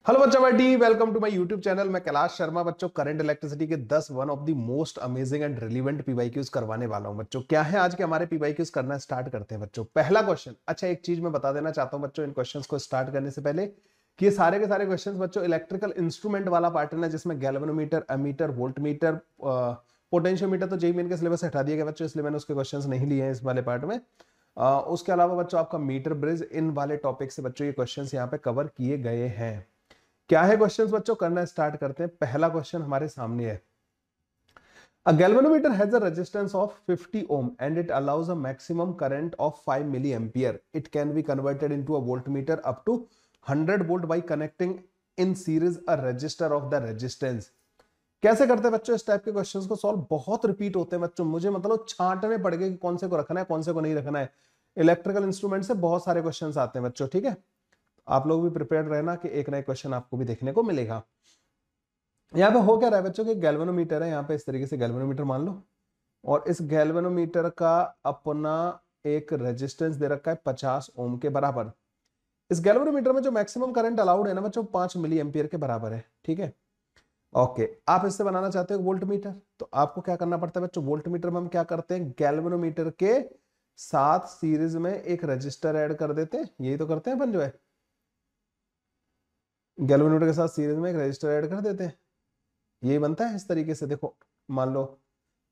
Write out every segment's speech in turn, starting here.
Hello बच्चा भाई, welcome to my YouTube channel. मैं कैलाश शर्मा बच्चों करंट इलेक्ट्रिसिटी के 10 one of the most amazing and relevant PYQs करवाने वाला हूं। बच्चों क्या है आज के हमारे पीवाईक्यूज करना स्टार्ट करते हैं बच्चों। पहला क्वेश्चन, अच्छा एक चीज मैं बता देना चाहता हूं बच्चों इन क्वेश्चंस को स्टार्ट करने से पहले कि ये सारे के सारे क्वेश्चंस बच्चों इलेक्ट्रिकल इंस्ट्रूमेंट वाला पैटर्न है, जिसमें गैल्वेनोमीटर, एमीटर, वोल्टमीटर, पोटेंशियोमीटर तो जेईई मेन के सिलेबस से हटा दिया गया बच्चों, इसलिए मैंने उसके क्वेश्चंस नहीं लिए हैं इस वाले पार्ट में। उसके अलावा बच्चों आपका मीटर ब्रिज, इन वाले टॉपिक से बच्चों ये क्वेश्चंस यहाँ पे कवर किए गए हैं। क्या है क्वेश्चंस बच्चों, करना स्टार्ट करते हैं। पहला क्वेश्चन हमारे सामने है, a galvanometer has a resistance of 50 ohm and it allows a maximum current of 5 milliampere. It can be converted into a voltmeter up to 100 volt by connecting in series a resistor of the resistance. कैसे करते हैं बच्चों इस type के questions को solve? बहुत repeat होते हैं बच्चों, मुझे मतलब छांटने पड़ गए कि कौन से को रखना है कौन से को नहीं रखना है। इलेक्ट्रिकल इंस्ट्रूमेंट से बहुत सारे क्वेश्चंस आते हैं बच्चों, ठीक है। आप लोग भी प्रिपेयर रहना कि एक नया क्वेश्चन आपको भी देखने को मिलेगा। यहाँ पे हो क्या रहा है बच्चों कि गैल्वेनोमीटर है, यहाँ पे इस तरीके से गैल्वेनोमीटर मान लो, और इस गैल्वेनोमीटर का अपना एक रेजिस्टेंस दे रखा है 50 ओम के बराबर। इस गैल्वेनोमीटर में जो मैक्सिमम करंट अलाउड है ना बच्चों 5 मिली एम्पियर के बराबर है, ठीक है। ओके, आप इससे बनाना चाहते हो वोल्ट मीटर, तो आपको क्या करना पड़ता है बच्चों, वोल्ट मीटर में हम क्या करते हैं, गैल्वेनोमीटर के साथ सीरीज में एक रजिस्टर ऐड कर देते हैं, यही तो करते हैं अपन जो है, गैल्वेनोमीटर के साथ सीरीज में एक रजिस्टर ऐड कर देते हैं, यही बनता है इस तरीके से। देखो मान लो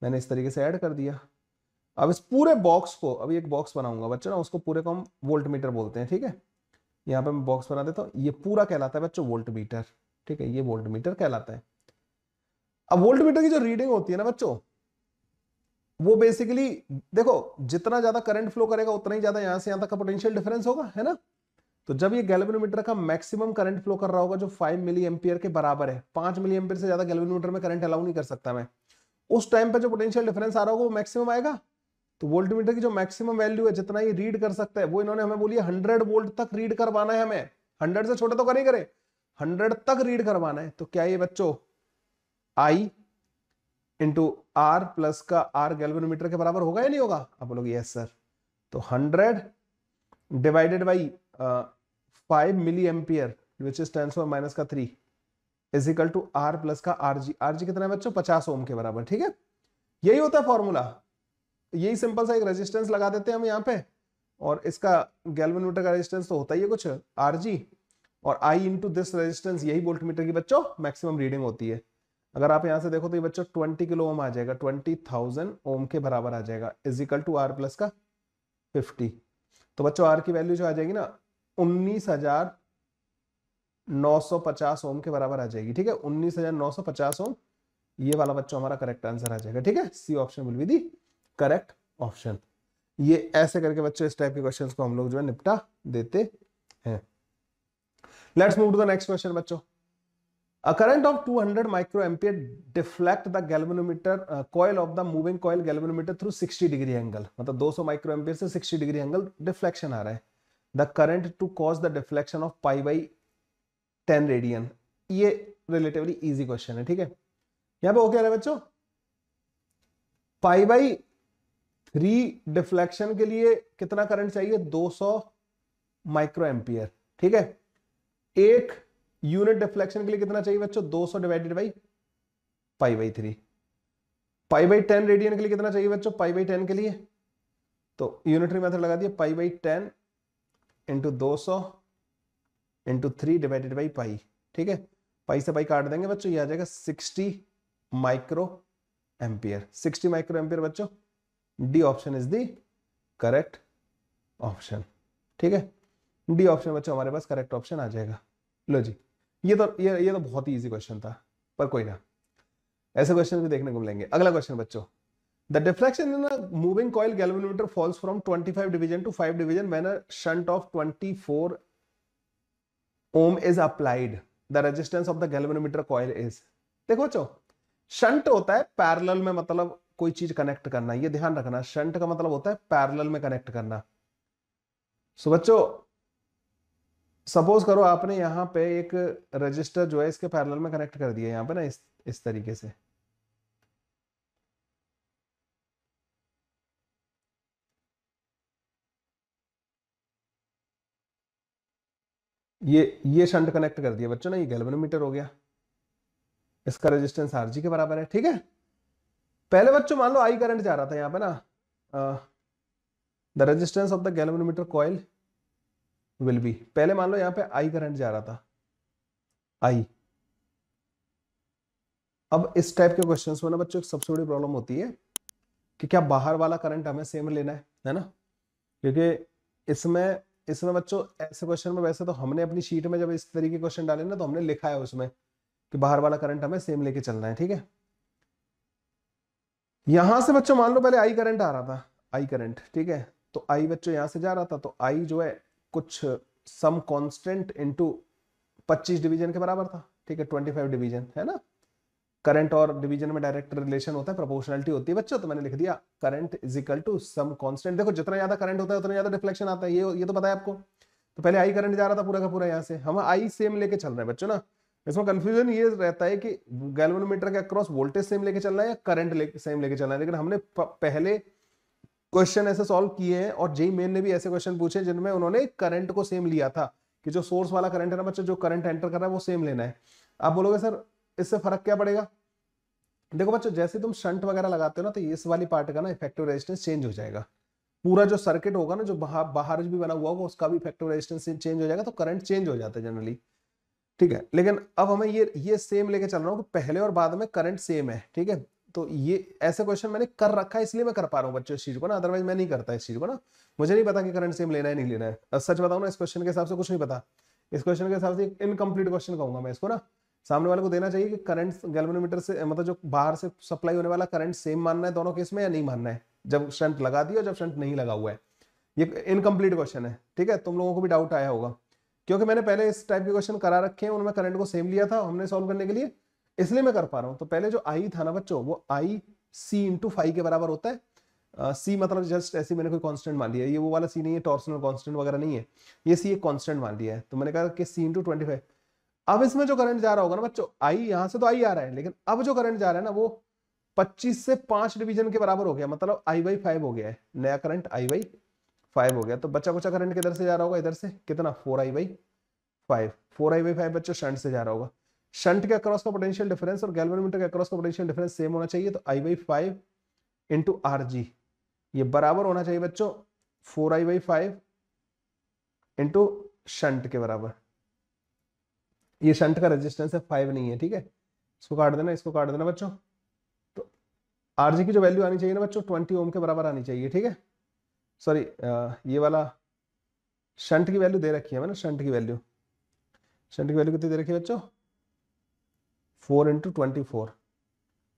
मैंने इस तरीके से ऐड कर दिया। अब इस पूरे बॉक्स को, अभी एक बॉक्स बनाऊंगा बच्चों ना, उसको पूरे को हम वोल्ट मीटर बोलते हैं, ठीक है। यहाँ पे मैं बॉक्स बना देता हूँ, ये पूरा कहलाता है बच्चों वोल्ट मीटर, ठीक है, ये वोल्ट मीटर कहलाता है। अब वोल्ट मीटर की जो रीडिंग होती है ना बच्चों, वो बेसिकली देखो जितना ज्यादा करंट फ्लो करेगा उतना ही ज्यादा यहां से यहां तक का पोटेंशियल डिफरेंस होगा, है ना। तो जब ये गैल्वेनोमीटर का मैक्सिमम करंट फ्लो कर रहा होगा जो 5 मिली एम्पियर के बराबर है, 5 मिली एम्पियर से ज्यादा गैल्वेनोमीटर में करंट अलाउ नहीं कर सकता मैं, उस टाइम पे जो पोटेंशियल डिफरेंस आ रहा होगा वो मैक्सिमम आएगा। तो वोल्टमीटर की जो मैक्सिमम वैल्यू है, जितना ये रीड कर सकता है, वो इन्होंने हमें बोली 100 वोल्ट तक रीड करवाना है हमें। 100 से छोटे तो करे 100 तक रीड करवाना है। तो क्या ये बच्चों आई इंटू आर प्लस का आर गैल्वेनोमीटर के बराबर होगा या नहीं होगा? आप बोलोगे यस सर। तो 100 divided by 5 milliampere which is 10⁻³ is equal to R plus का आरजी। आरजी कितना है बच्चों? 50 ओम के बराबर, ठीक है। यही होता है फॉर्मूला, यही सिंपल सा एक रेजिस्टेंस लगा देते हैं हम यहाँ पे, और इसका गैल्वेनोमीटर का रेजिस्टेंस तो होता ही है कुछ आरजी, और आई इंटू दिस रेजिस्टेंस, यही वोल्टमीटर की बच्चों मैक्सिमम रीडिंग होती है। अगर आप यहां से देखो तो ये बच्चों 20 किलो ओम आ जाएगा, 20,000 ओम के बराबर आ जाएगा, is equal to R plus का 50। तो बच्चों आर की वैल्यू जो आ जाएगी ना 19,950 ओम के बराबर आ जाएगी, ठीक है। 19,950 ओम, ये वाला बच्चों हमारा करेक्ट आंसर आ जाएगा, ठीक है। C option will be the correct option. ये ऐसे करके बच्चों इस टाइप के क्वेश्चंस को हम लोग जो है निपटा देते हैं। Let's move to the next question बच्चों। A current of 200 microampere deflect the galvanometer coil of the moving coil galvanometer through 60 degree angle, मतलब 200 माइक्रोएम्पियर से 60 डिग्री एंगल डिफ्लेक्शन आ रहा है। The current to cause the deflection of pi by 10 radian. ये relatively easy question है, ठीक है। यहां पे वो क्या है बच्चों, पाई बाई 3 डिफ्लेक्शन के लिए कितना करंट चाहिए? 200 माइक्रोएम्पियर, ठीक है। एक यूनिट डिफ्लेक्शन के लिए कितना चाहिए बच्चों? 200 divided by pi by 3। Pi by 10 radian के लिए कितना चाहिए बच्चों? पाई बाई 10 के लिए तो यूनिटरी मेथड लगा दिया, पाई by 10 into 200 into 3 divided by pi, ठीक है। पाई से पाई काट देंगे बच्चों, ये आ जाएगा 60 माइक्रो एम्पियर। 60 माइक्रो एम्पियर बच्चों, D option is the correct option, ठीक है। डी ऑप्शन बच्चों हमारे पास करेक्ट ऑप्शन आ जाएगा। लो जी, ये तो बहुत ही इजी क्वेश्चन था, पर कोई ना, ऐसे क्वेश्चन भी देखने को मिलेंगे। अगला क्वेश्चन बच्चों, the deflection in a moving coil galvanometer falls from 25 division to 5 division when a shunt of 24 ohm is applied, the resistance of the galvanometer coil is. देखो बच्चों, शंट होता है पैरेलल में, मतलब कोई चीज कनेक्ट करना, ये ध्यान रखना, शंट का मतलब होता है पैरेलल में कनेक्ट करना। सो बच्चों सपोज करो आपने यहाँ पे एक रजिस्टर जो है इसके पैरेलल में कनेक्ट कर दिया यहाँ पे ना, इस तरीके से, ये शंट कनेक्ट कर दिया बच्चों ना, ये गैल्वेनोमीटर हो गया, इसका रेजिस्टेंस आरजी के बराबर है। ठीक है, पहले बच्चों मान लो आई करंट जा रहा था यहाँ पे ना, the resistance of the galvanometer coil will be, पहले मान लो यहाँ पे आई करंट जा रहा था, आई। अब इस टाइप के क्वेश्चंस में ना बच्चों एक सबसे बड़ी प्रॉब्लम होती है कि क्या बाहर वाला करंट हमें सेम लेना है ना, क्योंकि इसमें इसमें बच्चों ऐसे क्वेश्चन में वैसे तो हमने अपनी शीट में जब इस तरीके के क्वेश्चन डाले ना तो हमने लिखा है उसमें कि बाहर वाला करंट हमें सेम लेके चलना है। ठीक है, यहां से बच्चों मान लो पहले आई करंट आ रहा था, आई करंट, ठीक है, तो आई बच्चों यहां से जा रहा था, तो आई जो है कुछ सम कांस्टेंट इनटू 25 डिवीजन के बराबर था। ठीक है, 25 डिवीजन है ना, करंट और डिवीजन में डायरेक्ट रिलेशन होता है, प्रोपोर्शनलिटी होती है बच्चों, तो मैंने लिख दिया current is equal to some constant. देखो जितना ज्यादा करंट होता है उतना ज्यादा डिफ्लेक्शन आता है, ये तो पता है आपको। तो पहले आई करंट जा रहा था पूरा का पूरा, यहाँ से हम आई सेम लेके चल रहे हैं बच्चों ना। इसमें कंफ्यूजन ये रहता है कि गैल्वेनोमीटर के अक्रॉस वोल्टेज सेम लेके चलना है या करंट सेम लेके चलना है, लेकिन हमने पहले क्वेश्चन ऐसे सॉल्व किए हैं और जेई मेन ने भी ऐसे क्वेश्चन पूछे जिनमें उन्होंने करंट को सेम लिया था कि जो सोर्स वाला करंट है ना बच्चों, जो करंट एंटर कर रहा है वो सेम लेना है। आप बोलोगे सर इससे फर्क क्या पड़ेगा? देखो बच्चों जैसे तुम शंट वगैरह लगाते हो ना तो इस वाली पार्ट का ना इफेक्टिव रेजिस्टेंस चेंज हो जाएगा, पूरा जो सर्किट होगा ना जो बाहर भी बना हुआ होगा उसका भी इफेक्टिव रेजिस्टेंस चेंज हो जाएगा, तो करंट चेंज हो जाता है जनरली। ठीक है, लेकिन अब हमें ये सेम लेके चल रहा हूँ कि पहले और बाद में करंट सेम है। ठीक है, तो ये ऐसे क्वेश्चन मैंने कर रखा है इसलिए मैं कर पा रहा हूँ बच्चों इस चीज को ना, अदरवाइज मैं नहीं करता इस चीज को ना, मुझे नहीं पता कि करंट सेम लेना है नहीं लेना है। सच बताऊं ना, इस क्वेश्चन के हिसाब से कुछ नहीं पता, इस क्वेश्चन के हिसाब से इनकम्प्लीट क्वेश्चन कहूंगा मैं इसको ना। सामने वाले को देना चाहिए कि करंट गैल्वेनोमीटर से मतलब जो बाहर से सप्लाई होने वाला करंट सेम मानना है दोनों केस में या नहीं मानना है, जब शंट लगा दिया जब शंट नहीं लगा हुआ है। ये इनकम्प्लीट क्वेश्चन है। ठीक है, तुम लोगों को भी डाउट आया होगा क्योंकि मैंने पहले इस टाइप के क्वेश्चन करा रखे हैं, उनमें करंट को सेम लिया था हमने सॉल्व करने के लिए, इसलिए मैं कर पा रहा हूं। तो पहले जो आई था ना बच्चों वो आई सी इंटू फाइव के बराबर होता है। सी मतलब जस्ट ऐसे मैंने कोई कांस्टेंट मान लिया, ये वो वाला सी नहीं है, टॉर्सनल कांस्टेंट वगैरह नहीं है, ये सी एक कांस्टेंट मान लिया है, तो मैंने कहा कि सी इंटू 25। अब इसमें जो करंट जा रहा होगा ना बच्चों, आई यहां से तो आई आ रहा है, लेकिन अब जो करंट जा रहा है ना वो 25 से 5 डिवीजन के बराबर हो गया, मतलब आई बाई 5 हो गया है, नया करंट आई बाई 5 हो गया। तो बच्चा कुचा करंट किधर से जा रहा होगा, इधर से, कितना 4I/5, 4I/5 बच्चों शंट से जा रहा होगा। शंट के अक्रॉस का पोटेंशियल डिफरेंस और गैल्वेनोमीटर के अक्रॉस का पोटेंशियल डिफरेंस सेम होना चाहिए, तो I/5 इंटू RG ये बराबर होना चाहिए बच्चों 4I/5 इंटू शंट के बराबर। ये शंट का रेजिस्टेंस है 5 नहीं है। ठीक है, इसको काट देना, इसको काट देना बच्चों, तो RG की जो वैल्यू आनी चाहिए ना बच्चों 20 ओम के बराबर आनी चाहिए। ठीक है, सॉरी ये वाला शंट की वैल्यू दे रखी है मैंने, शंट की वैल्यू कितनी दे रखी है बच्चों 4 इंटू 24,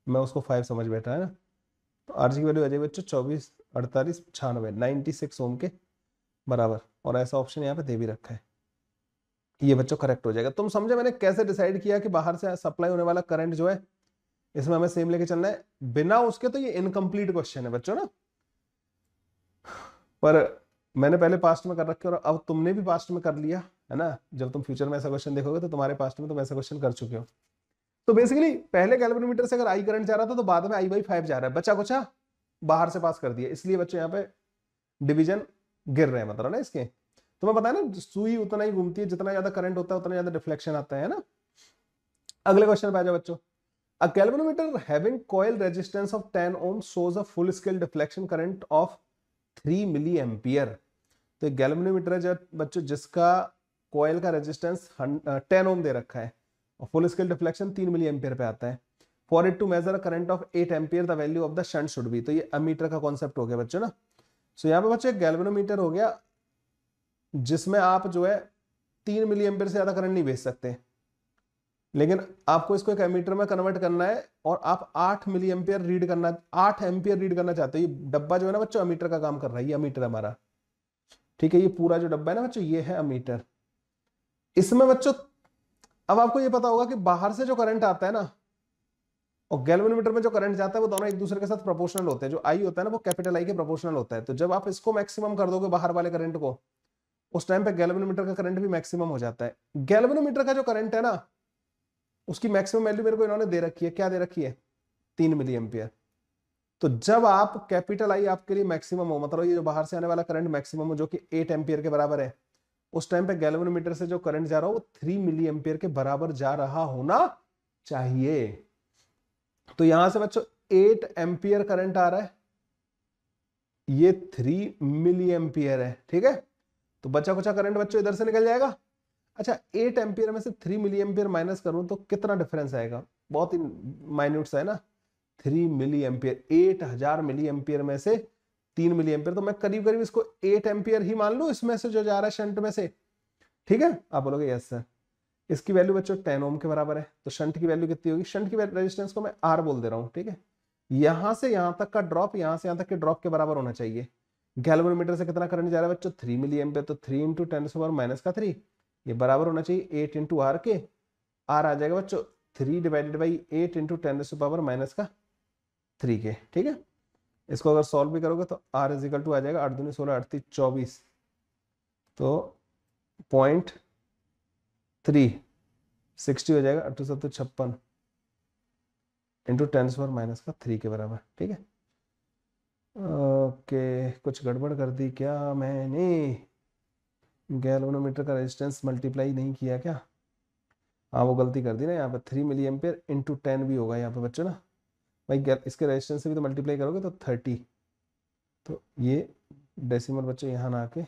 मैं उसको 5 समझ बैठा है ना, तो आरजी की वैल्यू आ जाएगी बच्चों 24 48 96 96 ओम के बराबर, और ऐसा ऑप्शन यहाँ पे दे भी रखा है, ये बच्चों करेक्ट हो जाएगा। तुम समझे मैंने कैसे डिसाइड किया कि बाहर से सप्लाई होने वाला करंट जो है इसमें हमें सेम लेके चलना है बिना उसके, तो ये इनकम्प्लीट क्वेश्चन है बच्चों ना, पर मैंने पहले पास्ट में कर रखे और अब तुमने भी पास्ट में कर लिया है ना, जब तुम फ्यूचर में ऐसा क्वेश्चन देखोगे तो तुम्हारे पास्ट में तुम ऐसा क्वेश्चन कर चुके हो। तो बेसिकली पहले गैल्वेनोमीटर से अगर आई करंट जा रहा था तो बाद में I/5 जा रहा है, बच्चा कुछ बाहर से पास कर दिया, इसलिए बच्चे यहाँ पे डिवीजन गिर रहे हैं मतलब ना इसके। तुम्हें पता है ना सुई उतना ही घूमती है, जितना ज्यादा करंट होता है उतना ज्यादा डिफ्लेक्शन आता है ना। अगले क्वेश्चन पे आ जाओ बच्चों, a galvanometer having coil resistance of 10 ohm shows a full scale deflection current of 3 milliampere. तो गैल्वेनोमीटर है जब बच्चों जिसका कॉइल का रेजिस्टेंस 10 ओम दे रखा है और full scale deflection 3 milliampere पे आता है, for it to measure current of 8 ampere the value of the shunt should be. तो ये अमीटर का कॉन्सेप्ट हो गया बच्चों ना। सो यहाँ पे बच्चों एक गैल्वेनोमीटर हो गया जिसमें आप जो है 3 मिली एम्पियर से ज्यादा करंट नहीं भेज सकते, लेकिन आपको इसको एक एमीटर में कन्वर्ट करना है और आप 8 मिली एम्पियर रीड करना, 8 एम्पियर रीड करना चाहते हो। ये डब्बा जो है ना बच्चों अमीटर का काम कर रहा है, ये अमीटर हमारा। ठीक है, ये पूरा जो डब्बा है ना बच्चों ये है अमीटर। इसमें बच्चों अब आपको ये पता होगा कि बाहर से जो करंट आता है ना और गैल्वेनोमीटर में जो करंट जाता है वो दोनों एक दूसरे के साथ प्रोपोर्शनल होते हैं, जो आई होता है ना वो कैपिटल आई के प्रोपोर्शनल होता है। तो जब आप इसको मैक्सिमम कर दोगे बाहर वाले करंट को, उस टाइम पे गैल्वेनोमीटर का करंट भी मैक्सिमम हो जाता है। गैल्वेनोमीटर का जो करंट है ना उसकी मैक्सिमम वैल्यू मेरे को इन्होंने दे रखी है, क्या दे रखी है 3 मिली एम्पियर। तो जब आप कैपिटल आई आपके लिए मैक्सिमम हो, मतलब ये जो बाहर से आने वाला करंट मैक्सिमम हो जो कि 8 एम्पियर के बराबर है, उस टाइम पे गैल्वेनोमीटर से जो करंट जा रहा हो वो 3 मिली एम्पियर के बराबर जा रहा होना चाहिए। तो यहां से बच्चों 8 एम्पियर करंट आ रहा है, ये 3 मिली एम्पियर है, ठीक है। तो बचा कुचा करंट बच्चों इधर से निकल जाएगा। अच्छा 8 एम्पियर में से 3 मिली एम्पियर माइनस करूं तो कितना डिफरेंस आएगा, बहुत ही माइन्यूट सा है ना, 3 मिली एम्पियर, 8000 मिली एम्पियर में से 3 मिली एम्पियर, तो मैं करीब करीब इसको 8 एम्पियर ही मान लूं इसमें से जो जा रहा है शंट में से, ठीक है। आप बोलोगे यस सर। इसकी वैल्यू बच्चों 10 ओम के बराबर है, तो शंट की वैल्यू कितनी होगी, शंट की रेजिस्टेंस को मैं आर बोल दे रहा हूं, ठीक है। यहां से यहां तक का ड्रॉप यहां से यहां तक के ड्रॉप के बराबर होना चाहिए। गैल्वेनोमीटर से कितना करंट जा रहा है बच्चों, 3 मिली एम्पियर, तो 3 इंटू 10⁻³ ये बराबर होना चाहिए 8 इंटू आर के। आर आ जाएगा बच्चों 3 डिवाइडेड बाई 8 इंटू 10⁻³ के, ठीक है। इसको अगर सॉल्व भी करोगे तो आर इज इक्वल टू आ जाएगा 8 दूनी 16 8 3 24, तो 0.360 हो जाएगा, 8 7 56 इंटू 10⁻³ के बराबर, ठीक है। ओके कुछ गड़बड़ कर दी क्या मैंने, गैल्वेनोमीटर का रेजिस्टेंस मल्टीप्लाई नहीं किया क्या, हाँ वो गलती कर दी ना, यहाँ पे 3 मिली एम्पियर इंटू 10 भी होगा यहाँ पे बच्चों ना, भाई इसके रेजिस्टेंस से भी तो मल्टीप्लाई करोगे तो 30, तो ये डेसिमल बच्चों यहाँ ना आके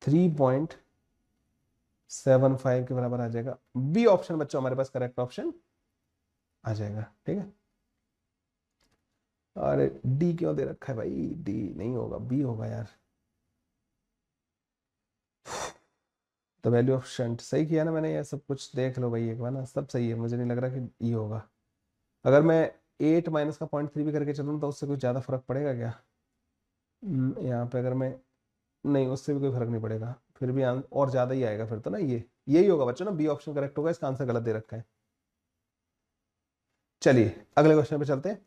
3.75 के बराबर आ जाएगा। बी ऑप्शन बच्चों हमारे पास करेक्ट ऑप्शन आ जाएगा, ठीक है। अरे डी क्यों दे रखा है भाई, डी नहीं होगा, बी होगा यार। तो वैल्यू ऑफ शंट सही किया ना मैंने, ये सब कुछ देख लो भाई एक बार ना, सब सही है, मुझे नहीं लग रहा कि ई होगा। अगर मैं 8 माइनस का 0.3 भी करके चलूँ तो उससे कुछ ज़्यादा फर्क पड़ेगा क्या, यहाँ पे अगर मैं, नहीं उससे भी कोई फर्क नहीं पड़ेगा, फिर भी और ज़्यादा ही आएगा फिर तो ना, ये यही होगा बच्चों ना, बी ऑप्शन करेक्ट होगा, इसका आंसर गलत दे रखा है। चलिए अगले क्वेश्चन पे चलते हैं।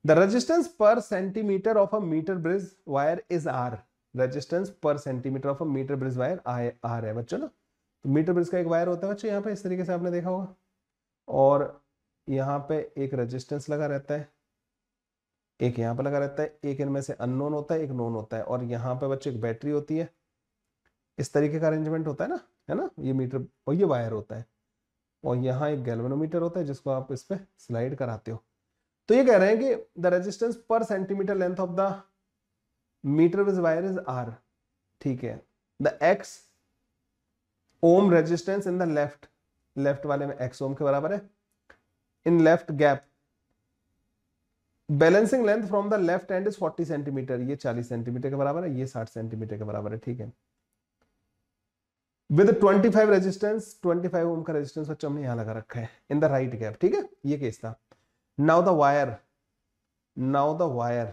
The resistance per centimetre of a metre bridge wire is R, resistance per centimetre of a metre bridge wire R है बच्चों ना। तो मीटर ब्रिज का एक वायर होता है बच्चों यहाँ पे, इस तरीके से आपने देखा होगा, और यहाँ पे एक रेजिस्टेंस लगा रहता है, एक यहाँ पे लगा रहता है, एक इनमें से अननोन होता है, एक नोन होता है, और यहाँ पे बच्चों एक बैटरी होती है, इस तरीके का अरेंजमेंट होता है ना, है ना, ये मीटर और ये वायर होता है, और यहाँ एक गैल्वेनोमीटर होता है जिसको आप इस पे स्लाइड कराते हो। तो ये कह रहे हैं कि the resistance per centimetre length of the metre with wire is R, ठीक है। The X ohm resistance in the left वाले में एक्स ओम के बराबर है, in left gap balancing length from the left end is 40 centimetre, ये 40 centimetre के बराबर है, ये 60 सेंटीमीटर के बराबर है, ठीक है। विद 25 रेजिस्टेंस, 25 ओम का रेजिस्टेंस बच्चों हमने यहां लगा रखा है इन द राइट गैप, ठीक है, ये केस था। Now the wire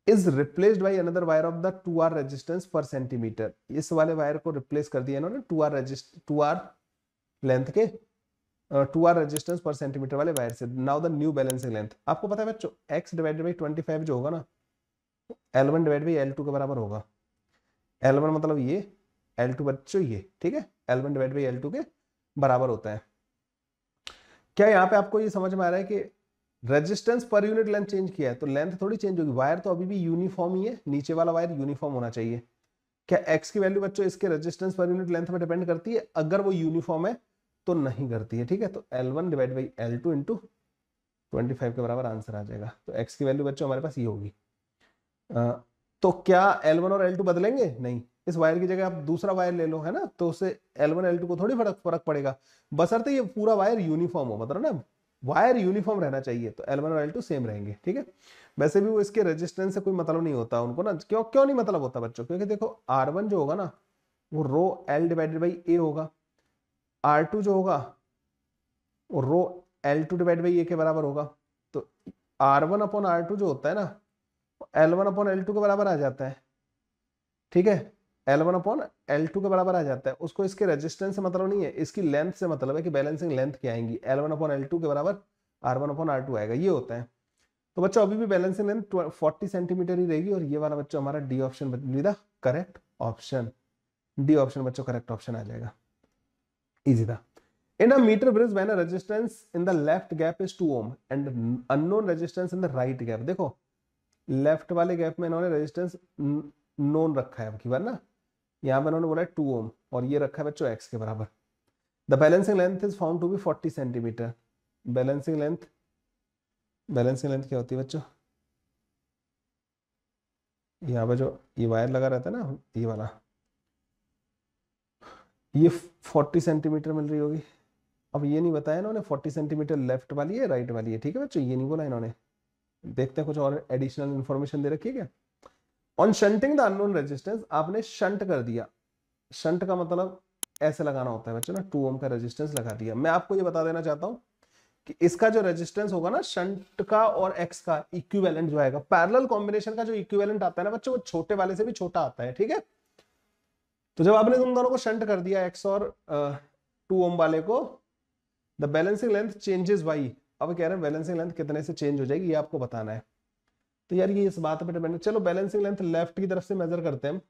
is replaced by another wire of the 2R resistance per centimetre, इस वाले वायर को रिप्लेस कर दिया इन्होंने 2R लेंथ के 2R रेजिस्टेंस पर सेंटीमीटर वाले वायर से। Now the new balancing length, आपको पता है बच्चों x डिवाइडेड बाई 25 जो होगा ना, L1 डिवाइड बाई L2 के बराबर होगा। L1 मतलब ये, L2 बच्चों ये, ठीक है, L1 डिवाइड बाई L2 के बराबर होता है। क्या यहाँ पे आपको ये समझ में आ रहा है कि resistance per unit length change किया है तो लेंथ थोड़ी चेंज होगी, वायर तो अभी भी यूनिफॉर्म ही है, नीचे वाला वायर यूनिफॉर्म होना चाहिए। क्या x की वैल्यू बच्चों इसके रेजिस्टेंस पर यूनिट लेंथ पर डिपेंड करती है, अगर वो यूनिफॉर्म है तो नहीं करती है, ठीक है। तो L1 divide by L2 into 25 के बराबर आंसर आ जाएगा। तो x की वैल्यू बच्चों हमारे पास ये होगी। तो क्या L1 और L2 बदलेंगे, नहीं, इस वायर की जगह आप दूसरा वायर ले लो, है ना, तो उससे L1 L2 को थोड़ी फर्क पड़ेगा, बशर्ते ये पूरा वायर यूनिफॉर्म हो, मतलब ना वायर यूनिफॉर्म रहना चाहिए, तो L1 और L2 सेम रहेंगे, ठीक है। वैसे भी वो इसके रेजिस्टेंस से कोई मतलब नहीं होता उनको ना, क्यों नहीं मतलब होता बच्चों, क्योंकि देखो R1 जो होगा ना वो रो L डिवाइडेड बाई A होगा, R2 जो होगा वो रो L2 डिवाइड बाई A के बराबर होगा। तो R1 अपॉन R2 जो होता है ना L1 अपॉन L2 के बराबर आ जाता है, ठीक है, L1 अपॉन L2 के बराबर आ जाता है। उसको इसके रेजिस्टेंस से मतलब नहीं है, इसकी लेंथ से मतलब है कि बैलेंसिंग लेंथ क्या आएंगी, L1 अपॉन L2 के बराबर R1 अपॉन R2 आएगा, ये होता है। तो बच्चों अभी भी बैलेंसिंग लेंथ 40 सेंटीमीटर ही रहेगी, और ये वाला बच्चों हमारा D option be the correct option, D option बच्चों करेक्ट ऑप्शन आ जाएगा, इजी था। In a meter bridge, when a resistance in the left gap is 2 ohm and unknown resistance in the right gap, देखो left वाले gap में इन्होंने resistance known रखा है अब की बार ना, यहाँ पे उन्होंने बोला 2 ओम और ये रखा है बच्चों x के बराबर। The balancing length is found to be 40 centimetre. Balancing length क्या होती है बच्चों? यहाँ पे जो ये वायर लगा रहता है ना, ये वाला, ये 40 सेंटीमीटर मिल रही होगी। अब ये नहीं बताया इन्होंने 40 सेंटीमीटर लेफ्ट वाली है राइट वाली है, ठीक है बच्चों, ये नहीं बोला इन्होंने। देखते हैं कुछ और एडिशनल इन्फॉर्मेशन दे रखी है क्या। On shunting the unknown resistance, आपने शंट कर दिया। शंट का मतलब ऐसे लगाना होता है बच्चों ना, 2 ओम का रेजिस्टेंस लगा दिया। मैं आपको ये बता देना चाहता हूँ कि इसका जो रेजिस्टेंस होगा ना शंट का और एक्स का इक्विवेलेंट जो आएगा, पैरेलल कॉम्बिनेशन का जो इक्विवेलेंट आता है ना बच्चों, वो छोटे वाले से भी छोटा आता है, ठीक है। तो जब आपने तुम दोनों को शंट कर दिया एक्स और 2 ओम वाले को, the balancing length changes by, अब कह रहे हैं बैलेंसिंग लेंथ कितने से चेंज हो जाएगी ये आपको बताना है। तो यार ये इस बात पे डिपेंड है। चलो बैलेंसिंग लेंथ लेफ्ट की तरफ से मेजर करते हैं हम,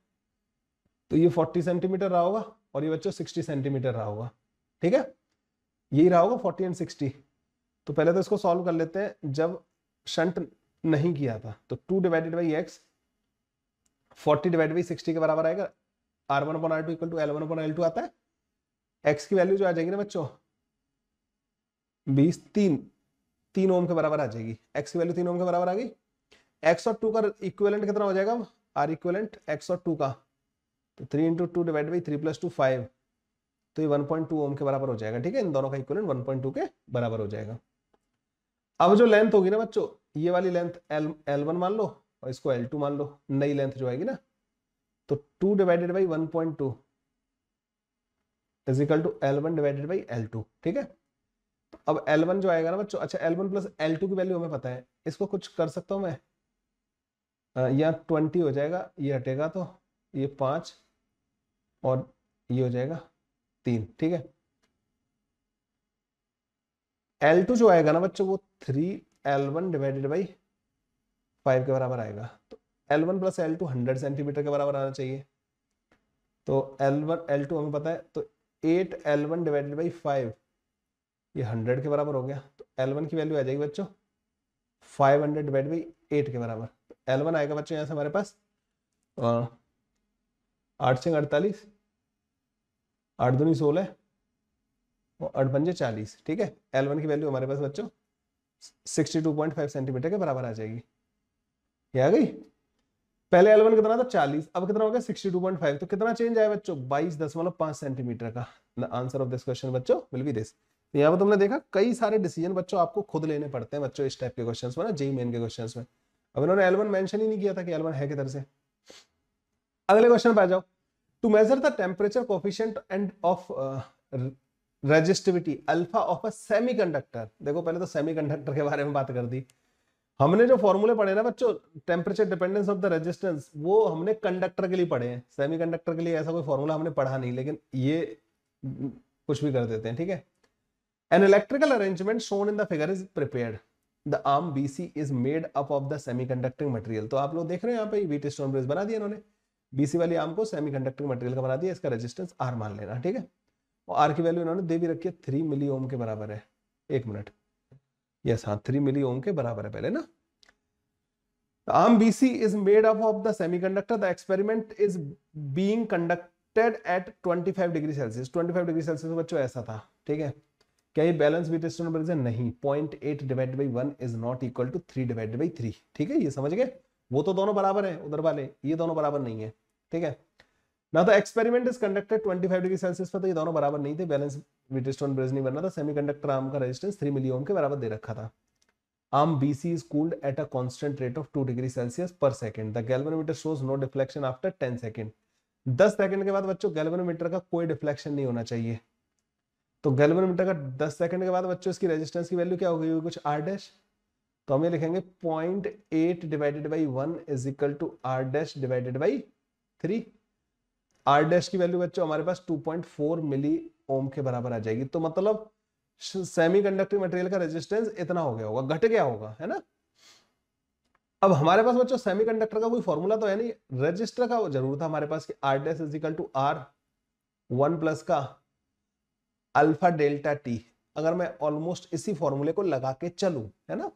तो ये 40 सेंटीमीटर रहा होगा और ये बच्चों 60 सेंटीमीटर रहा होगा, ठीक है, यही रहा होगा 40 एंड 60। तो पहले तो इसको सॉल्व कर लेते हैं। जब शंट नहीं किया था तो 2 divided by x 40 divided by 60 के बराबर आएगा। R1/R2 इक्वल टू L1/L2 आता है। एक्स की वैल्यू जो आ जाएगी ना बच्चों 20, 3 ओम के बराबर आ जाएगी। एक्स की वैल्यू 3 ओम के बराबर आ गई। एक्स और 2 का इक्विवेलेंट कितना हो जाएगा, आर इक्विवेलेंट एक्स और 2 का, तो 3 इंटू 2 डिवाइड बाई 3 प्लस 2 5, तो ये 1.2 ओम के बराबर हो जाएगा, ठीक है। इन दोनों का इक्विवेलेंट 1.2 के बराबर हो जाएगा। अब जो लेंथ होगी ना बच्चों, ये वाली लेंथ L1 मान लो और इसको L2 मान लो, नई लेंथ जो आएगी ना, तो 2 divided by 1.2 is equal to L1 divided by L2, ठीक है। तो अब L1 जो आएगा ना बच्चों, अच्छा L1 प्लस L2 की वैल्यू हमें पता है, इसको कुछ कर सकता हूं मैं, यहाँ 20 हो जाएगा, ये हटेगा तो ये 5 और ये हो जाएगा 3, ठीक है। L2 जो आएगा ना बच्चों वो 3L1 डिवाइडेड बाई 5 के बराबर आएगा। तो L1 प्लस L2 100 सेंटीमीटर के बराबर आना चाहिए। तो L1 L2 हमें पता है, तो 8L1 डिवाइडेड बाई 5 ये 100 के बराबर हो गया। तो L1 की वैल्यू आ जाएगी बच्चों 500 डिवाइड बाई 8 के बराबर। तो L1 आएगा बच्चों यहाँ से हमारे पास 8 से 48, 8 दूनी 16 और 8 पंजे 40, ठीक है। L1 की वैल्यू हमारे पास बच्चों 62.5 सेंटीमीटर के बराबर आ जाएगी। ये आ गई। पहले L1 कितना था 40, अब कितना हो गया 62.5, तो कितना चेंज आया बच्चों 22.5 सेंटीमीटर का। The answer of this question बच्चों विल बी दिस। यहाँ पर तुमने देखा कई सारे डिसीजन बच्चों आपको खुद लेने पड़ते हैं बच्चों इस टाइप के क्वेश्चंस में ना, जेईई मेन के क्वेश्चंस में। अब इन्होंने L1 मेंशन ही नहीं किया था कि L1 है किधर से। अगले क्वेश्चन पे आ जाओ। To measure the temperature coefficient and of resistivity alpha of a semiconductor. देखो पहले तो सेमीकंडक्टर के बारे में बात कर दी हमने। जो फॉर्मूले पढ़े ना बच्चों temperature dependence of the resistance, वो हमने कंडक्टर के लिए पढ़े हैं। सेमीकंडक्टर के लिए ऐसा कोई फॉर्मूला हमने पढ़ा नहीं, लेकिन ये कुछ भी कर देते हैं, ठीक है। An electrical arrangement shown in the figure is prepared. The arm BC is made up of the semiconducting material. तो आप लोग देख रहे हैं यहाँ पे व्हीट स्टोन ब्रिज बना दिया इन्होंने। BC वाली आर्म को सेमीकंडक्टिंग मटेरियल का बना दिया, इसका रेजिस्टेंस R मान लेना, ठीक है। और R की वैल्यू इन्होंने दे भी रखी है 3 मिली ओम के बराबर है। एक मिनट, यस हाँ 3 मिली ओम के बराबर है पहले ना। Arm BC is made up of the semiconductor. The experiment is being conducted at 25 degree Celsius. 25 degree Celsius बच्चों ऐसा था, ठीक है। क्या ये बैलेंस व्हीट स्टोन ब्रिज है? नहीं। 0.8 divide by 1 is not equal to 3 divide by 3, ठीक है। ये समझ गए, वो तो दोनों बराबर है उधर वाले, ये दोनों बराबर नहीं है, ठीक है ना। तो experiment is conducted 25 degree Celsius पर, तो ये दोनों बराबर नहीं थे, बैलेंस व्हीट स्टोन ब्रिज नहीं बनना था। सेमीकंडक्टर आर्म का रेजिस्टेंस 3 मिली ओम के बराबर दे रखा था। Arm BC is cooled at a constant rate of 2 degree Celsius per second. The galvanometer shows no deflection after 10 second. 10 second के बाद बच्चों गैल्वेनोमीटर का कोई डिफ्लेक्शन नहीं होना चाहिए। तो गैल्वेनोमीटर का 10 सेकंड के बाद बच्चों इसकी रेजिस्टेंस की वैल्यू क्या हो गई कुछ R डैश, तो हम ये लिखेंगे 0.8 divided by 1 is equal to R dash divided by 3। R dash की वैल्यू बच्चों हमारे पास 2.4 मिली ओम के बराबर आ जाएगी। तो मतलब सेमीकंडक्टिंग मटेरियल का रेजिस्टेंस इतना हो गया होगा, घट गया होगा, है ना। अब हमारे पास बच्चों सेमीकंडक्टर का कोई फॉर्मूला तो है नहीं, रजिस्टर का जरूर था हमारे पास कि R dash is equal to R 1 plus का अल्फा डेल्टा टी। अगर मैं ऑलमोस्ट इसी फॉर्मूले को लगा के चलूं, है ना।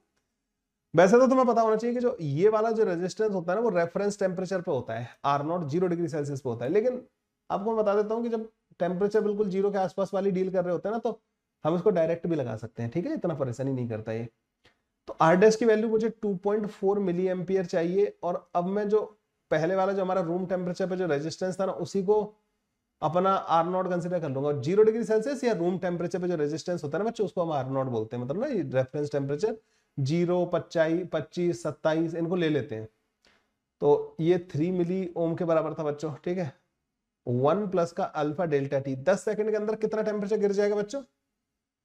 वैसे तो तुम्हें पता होना चाहिए कि जो ये वाला जो रेजिस्टेंस होता है ना वो रेफरेंस टेम्परेचर पे होता है, R0 0 डिग्री सेल्सियस पे होता है, लेकिन आपको मैं बता देता हूँ कि जब टेम्परेचर बिल्कुल जीरो के आसपास वाली डील कर रहे होते हैं ना, तो हम इसको डायरेक्ट भी लगा सकते हैं, ठीक है, इतना परेशानी नहीं करता ये। तो आर डैश की वैल्यू मुझे 2.4 मिली एम्पियर चाहिए, और अब मैं जो पहले वाला जो हमारा रूम टेम्परेचर पे जो रेजिस्टेंस था ना, उसी को अपना आर नॉट कंसिडर कर लूंगा। 0 डिग्री सेल्सियस या रूम टेम्परेचर पे जो रेजिस्टेंस होता है ना बच्चों, उसको हम आर नॉट बोलते हैं, मतलब ना रेफरेंस टेम्परेचर 0, 25, 25, 27 इनको ले लेते हैं। तो ये 3 मिली ओम के बराबर था बच्चों, ठीक है। 1 प्लस का अल्फा डेल्टा टी, 10 सेकंड के अंदर कितना टेम्परेचर गिर जाएगा बच्चों?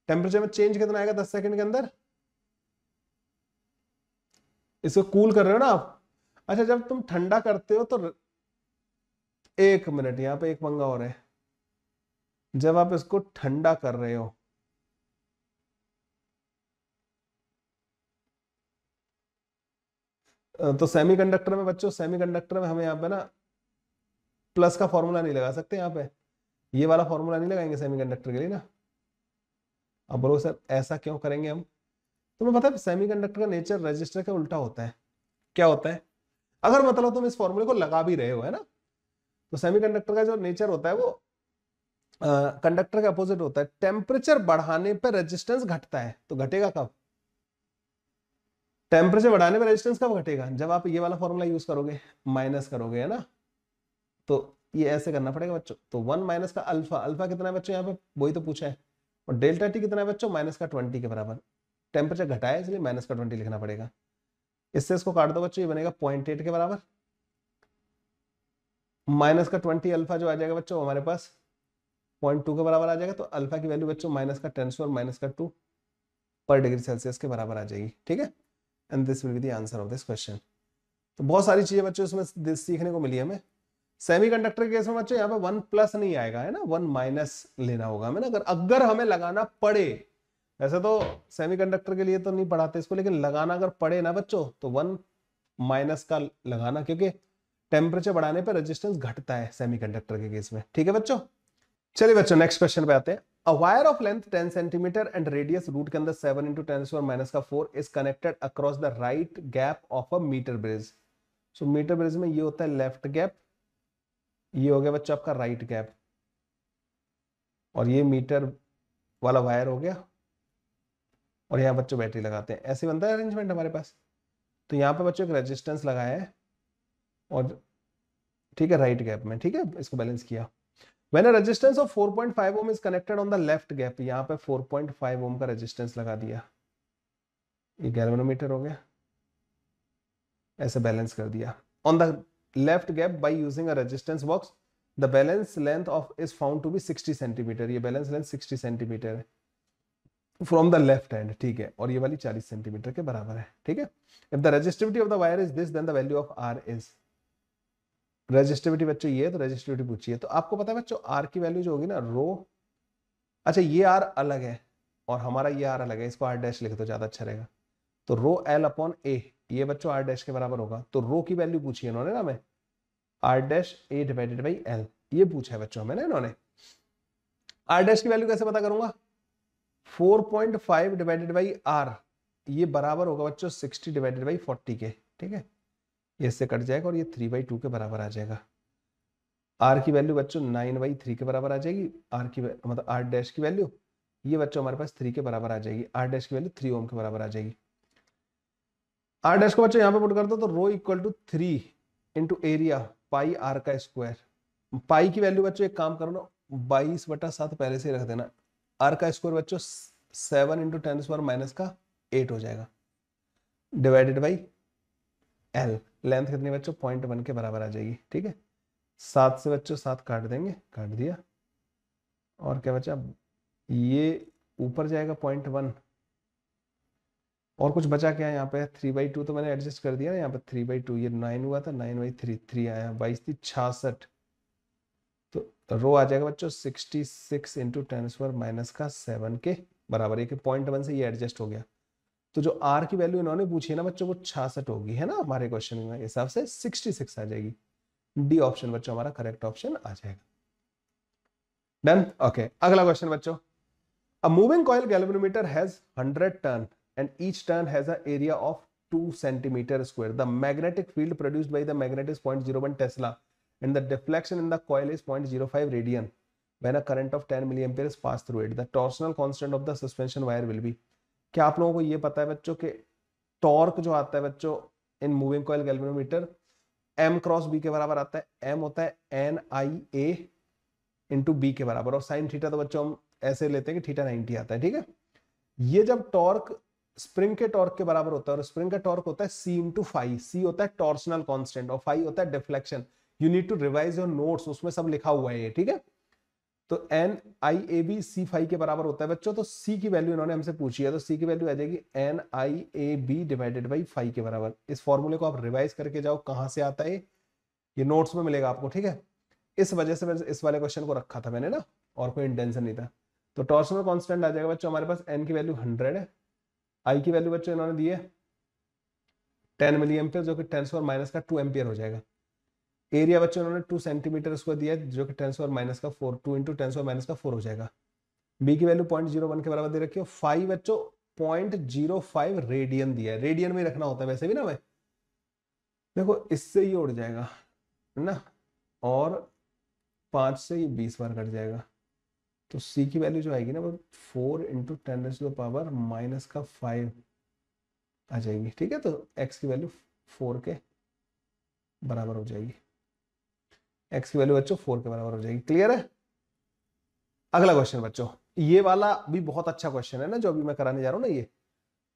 टेम्परेचर में चेंज कितना आएगा 10 सेकंड के अंदर? इसको कूल कर रहे हो ना आप। अच्छा, जब तुम ठंडा करते हो तो 1 मिनट, यहाँ पे एक पंगा और है। जब आप इसको ठंडा कर रहे हो तो सेमीकंडक्टर में बच्चों, सेमीकंडक्टर में हमें यहाँ पे ना प्लस का फॉर्मूला नहीं लगा सकते, यहाँ पे ये वाला फॉर्मूला नहीं लगाएंगे सेमीकंडक्टर के लिए ना। अब बोलो सर ऐसा क्यों करेंगे हम? तुम्हें पता है सेमीकंडक्टर का नेचर रजिस्टर के उल्टा होता है। क्या होता है? अगर मतलब तुम इस फॉर्मूले को लगा भी रहे हो, है ना, तो सेमीकंडक्टर का जो नेचर होता है वो कंडक्टर के अपोजिट होता है। टेम्परेचर बढ़ाने पर रेजिस्टेंस घटता है, तो घटेगा कब? टेम्परेचर बढ़ाने पर रेजिस्टेंस कब घटेगा? जब आप ये वाला फॉर्मूला यूज करोगे, माइनस करोगे, है ना। तो ये ऐसे करना पड़ेगा बच्चों। तो 1 माइनस का अल्फा, अल्फा कितना है बच्चों यहाँ पे, वही तो पूछा है। और डेल्टा टी कितना है बच्चों? माइनस का 20 के बराबर। टेम्परेचर घटाया इसलिए माइनस का 20 लिखना पड़ेगा। इससे इसको काट दो बच्चों, ये बनेगा 0.8 के बराबर। माइनस का 20 अल्फा जो आ जाएगा बच्चों हमारे पास 0.2 के बराबर आ जाएगा। तो अल्फा की वैल्यू बच्चों माइनस का 10 और माइनस का 2 पर डिग्री सेल्सियस के बराबर आ जाएगी, ठीक है। And this will be the answer of this question. तो बहुत सारी चीजें बच्चों इसमें सीखने को मिली हमें। सेमीकंडक्टर के केस में बच्चों यहाँ पे 1 प्लस नहीं आएगा, है ना, 1 माइनस लेना होगा हमें ना, अगर हमें लगाना पड़े। वैसे तो सेमीकंडक्टर के लिए तो नहीं पढ़ाते इसको, लेकिन लगाना अगर पड़े ना बच्चों तो 1 माइनस का लगाना, क्योंकि टेम्परेचर बढ़ाने पर रेजिस्टेंस घटता है सेमीकंडक्टर के केस में, ठीक है बच्चों। चलिए बच्चों नेक्स्ट क्वेश्चन पे आते हैं। A wire of length 10 centimetre and radius root के अंदर 7 into 10⁻⁴ is connected across the right gap of a metre bridge. So metre bridge में ये होता है लेफ्ट गैप, ये हो गया बच्चों आपका राइट गैप, और ये मीटर वाला वायर हो गया, और यहाँ बच्चों बैटरी लगाते हैं। ऐसे बनता है अरेंजमेंट हमारे पास। तो यहाँ पे बच्चों एक रेजिस्टेंस लगाया है, और ठीक है राइट गैप में, ठीक है, इसको बैलेंस किया। When a resistance of 4.5 ohm is connected on the left gap, यहाँ पे 4.5 ohm का रेजिस्टेंस लगा दिया, ये गैल्वेनोमीटर हो गया, ऐसे बैलेंस कर दिया। On the left gap by using a resistance box, the balance length of is found to be 60 centimetre. ये बैलेंस लेंथ 60 सेंटीमीटर है फ्रॉम द लेफ्ट हैंड, ठीक है, और ये वाली 40 सेंटीमीटर के बराबर है, ठीक है। If the resistivity of the wire is this, then the value of R is, resistivity बच्चों ये, तो रेजिस्टिविटी पूछिए। तो आपको पता है बच्चों आर की वैल्यू जो होगी ना रो, अच्छा ये आर अलग है और हमारा ये आर अलग है, इसको आर डैश लिख दो ज्यादा अच्छा रहेगा। तो रो एल अपॉन ए, ये बच्चों आर डैश के बराबर होगा। तो रो की वैल्यू पूछी है इन्होंने ना हमें, R dash A divided by L, ये पूछा है बच्चों हमें ना इन्होंने। आर डैश की वैल्यू कैसे पता करूंगा? 4.5 डिवाइडेड बाई आर, ये बराबर होगा बच्चों 60 डिवाइडेड बाई 40 के, ठीक है, ये इससे कट जाएगा और ये 3/2 के बराबर आ जाएगा। आर की वैल्यू बच्चों 9/3 के बराबर आ जाएगी। आर की मतलब आर डैश की वैल्यू ये बच्चों हमारे पास 3 के बराबर आ जाएगी। आर डैश की वैल्यू 3 ओम के बराबर आ जाएगी। आर डैश को बच्चों यहाँ पे पुट कर दो, तो rho equal to 3 into area pi R का स्क्वायर। पाई की वैल्यू बच्चों एक काम करो ना, 22/7 पहले से रख देना। आर का स्क्वायर बच्चों 7 इंटू 10⁻⁸ हो जाएगा, डिवाइडेड बाई एल। लेंथ कितनी बच्चों 0.1 के बराबर आ जाएगी, ठीक है। 7 से बच्चों 7 काट देंगे, काट दिया, और क्या बचा, ये ऊपर जाएगा 0.1, और कुछ बचा क्या यहाँ पे 3/2, तो मैंने एडजस्ट कर दिया ना यहाँ पे 3/2, ये 9 हुआ था, 9/3 3 आया, 22 थी 66, तो रो आ जाएगा बच्चों 66 इंटू 10⁻⁷ के बराबर, ये 0.1 से ये एडजस्ट हो गया। तो जो आर की वैल्यू इन्होंने पूछी है ना बच्चों वो 66 होगी, है ना, हमारे क्वेश्चन में हिसाब से 66 आ जाएगी। डी ऑप्शन बच्चों हमारा करेक्ट ऑप्शन आ जाएगा। Done, okay. अगला क्वेश्चन बच्चों, अ moving coil galvanometer has 100 turn and each turn has a area of 2 centimetre square. The magnetic field produced by the magnet is 0.01 Tesla and the deflection in the coil is 0.05 radian when a current of 10 milliampere is passed through it. The torsional constant of the suspension wire will be. क्या आप लोगों को ये पता है बच्चों के torque जो आता है बच्चों in moving coil galvanometer m cross b के बराबर आता है, m होता है N I A into B के बराबर, और साइन थीटा तो बच्चों हम ऐसे लेते हैं कि थीटा 90 आता है, ठीक है। ये जब टॉर्क स्प्रिंग के टॉर्क के बराबर होता है, और स्प्रिंग का टॉर्क होता है c इंटू फाई, सी होता है टॉर्शनल कांस्टेंट और फाई होता है deflection. You need to revise your notes, उसमें सब लिखा हुआ है ये, ठीक है। तो N I A B C phi के बराबर होता है बच्चों, तो c की वैल्यू इन्होंने हमसे पूछी है, तो c की वैल्यू आ जाएगी N I A B divided by phi के बराबर। इस फॉर्मूले को आप रिवाइज करके जाओ, कहां से आता है ये नोट्स में मिलेगा आपको, ठीक है। इस वजह से मैं इस वाले क्वेश्चन को रखा था मैंने ना, और कोई इंटेंशन नहीं था। तो टॉर्शनल कांस्टेंट आ जाएगा बच्चों हमारे पास, n की वैल्यू 100 है, i की वैल्यू बच्चों इन्होंने दी है 10 मिली एम्पियर, जो कि 10⁻⁻² एम्पियर हो जाएगा। एरिया बच्चों इन्होंने 2 सेंटीमीटर इसको दिया है, जो कि 10⁻⁴ 2 इंटू 10⁻⁴ हो जाएगा। b की वैल्यू 0.01 के बराबर दे रखी है। फाई बच्चों 0.05 रेडियन दिया है, रेडियन में रखना होता है वैसे भी ना, मैं देखो इससे ये उड़ जाएगा है ना, और 5 से ये 20 बार कट जाएगा, तो c की वैल्यू जो आएगी ना वो 4 इंटू 10⁻⁵ आ जाएगी, ठीक है। तो x की वैल्यू 4 के बराबर हो जाएगी, x की वैल्यू बच्चों 4 के बराबर हो जाएगी। क्लियर है। अगला क्वेश्चन बच्चों, ये वाला भी बहुत अच्छा क्वेश्चन है ना जो अभी मैं कराने जा रहा हूं ना। ये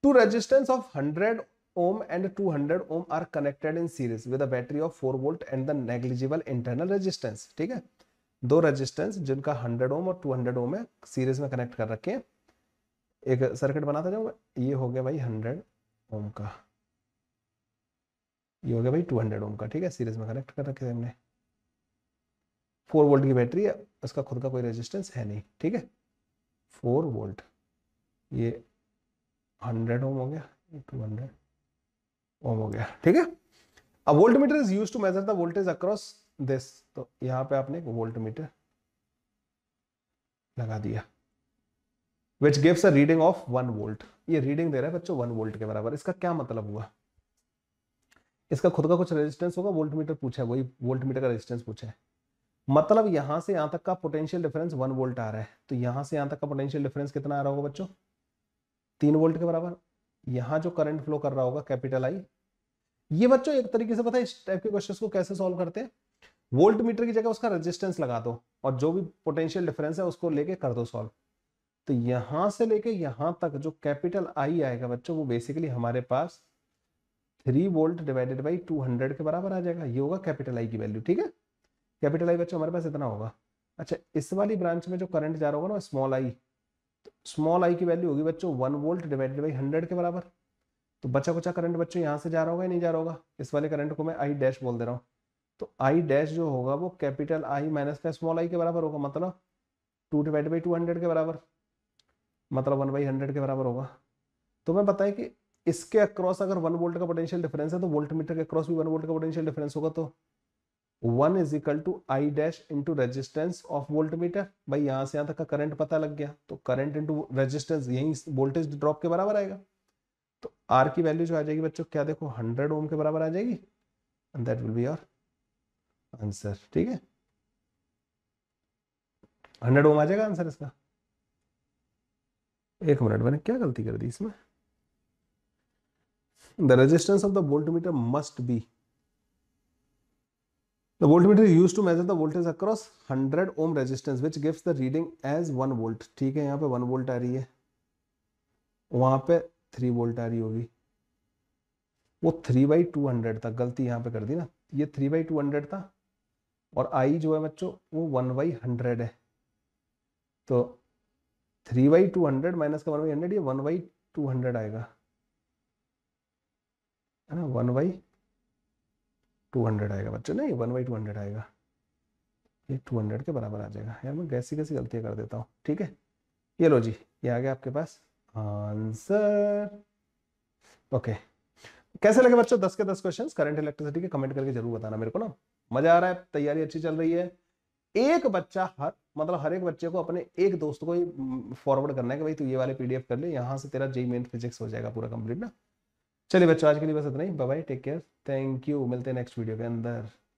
two resistance of 100 ohm and 200 ohm are connected in series with a battery of 4 volt and the negligible internal resistance, ठीक है। दो रेजिस्टेंस जिनका 100 ohm और 200 ohm है, सीरीज में कनेक्ट कर रखे हैं। एक सर्किट बनाता जाऊंगा, ये हो गया भाई 100 ohm का, ये हो गया भाई 200 ohm का, ठीक है, सीरीज में कनेक्ट कर रखे थे हमने। 4 वोल्ट की बैटरी है, उसका खुद का कोई रेजिस्टेंस है नहीं, ठीक है। 4 वोल्ट, ये 100 ohm हो गया, 200 ohm हो गया, ठीक है। A voltmeter is used to measure the voltage across this, तो यहां पे आपने एक वोल्टमीटर लगा दिया which gives a reading of 1 volt। ये रीडिंग दे रहा है बच्चों 1 वोल्ट के बराबर। इसका क्या मतलब हुआ, इसका खुद का कुछ रेजिस्टेंस होगा, वोल्टमीटर पूछा है, वही वोल्टमीटर का रेजिस्टेंस पूछा है। मतलब यहां से यहां तक का पोटेंशियल डिफरेंस 1 वोल्ट आ रहा है, तो यहां से यहां तक का पोटेंशियल डिफरेंस कितना आ रहा होगा बच्चों, 3 वोल्ट के बराबर। यहां जो करंट फ्लो कर रहा होगा कैपिटल आई। ये बच्चों एक तरीके से पता है इस टाइप के क्वेश्चंस को कैसे सॉल्व करते हैं, वोल्ट मीटर की जगह उसका रेजिस्टेंस लगा दो और जो भी पोटेंशियल डिफरेंस है उसको लेके कर दो सॉल्व। तो यहां से लेके यहां तक जो कैपिटल आई आएगा बच्चों, वो बेसिकली हमारे पास 3 वोल्ट डिवाइडेड बाई 200 के बराबर आ जाएगा। ये होगा कैपिटल आई की वैल्यू, ठीक है। कैपिटल आई बच्चों हमारे पास इतना होगा। अच्छा, इस वाली ब्रांच में जो करंट जा रहा होगा ना स्मॉल आई, तो स्मॉल आई की वैल्यू होगी बच्चों 1 वोल्ट डिवाइडेड बाई 100 के बराबर। तो बचा कुचा करंट बच्चों यहाँ से जा रहा होगा या नहीं जा रहा होगा, इस वाले करंट को मैं आई डैश बोल दे रहा हूँ। तो आई डैश जो होगा वो कैपिटल आई माइनस का स्मॉल आई के बराबर होगा, मतलब 2 डिवाइड बाई 200 के बराबर, मतलब 1/100 के बराबर होगा। तो मैं बताया कि इसके अक्रॉस अगर 1 वोल्ट का पोटेंशियल डिफरेंस है तो वोल्ट मीटर के अक्रॉस भी 1 वोल्ट का पोटेंशियल डिफरेंस होगा। तो 1 is equal to I dash into resistance of voltmeter. भाई यहाँ से यहाँ तक का करंट पता लग गया, तो करंट इंटू रेजिस्टेंस यही वोल्टेज ड्रॉप के बराबर आएगा। तो आर की वैल्यू जो आ जाएगी बच्चों क्या देखो 100 ओम के बराबर आ जाएगी, and that will be your answer, ठीक है। 100 ओम आ जाएगा आंसर इसका। एक मिनट, मैंने क्या गलती कर दी इसमें, the resistance of the voltmeter must be, the voltmeter is used to measure the voltage across 100 ohm resistance which gives the reading as 1 volt, ठीक है। यहाँ पे 1 वोल्ट आ रही है, वहां पे 3 वोल्ट आ रही होगी, वो 3/200 था, गलती यहाँ पे कर दी ना, ये 3/200 था, और आई जो है बच्चों वो 1/100 है। तो 3/200 माइनस का 1/100, ये 1/200 आएगा, है ना, 1/200 आएगा बच्चों, नहीं 1/200 आएगा, ये 200 के बराबर आ जाएगा। यार मैं कैसी कैसी गलतियां कर देता हूँ, ठीक है। ये लो जी, ये आ गया आपके पास आंसर। ओके, कैसे लगे बच्चों 10 के 10 क्वेश्चंस करंट इलेक्ट्रिसिटी के, कमेंट करके जरूर बताना मेरे को ना। मजा आ रहा है, तैयारी अच्छी चल रही है। एक बच्चा हर एक बच्चे को अपने एक दोस्त को फॉरवर्ड करना है कि भाई तू ये वाले पीडीएफ कर ले, यहाँ से तेरा जेईई मेन फिजिक्स हो जाएगा पूरा कंप्लीट ना। चलिए बच्चों, आज के लिए बस इतना ही, bye bye, take care, thank you, मिलते हैं नेक्स्ट वीडियो के अंदर।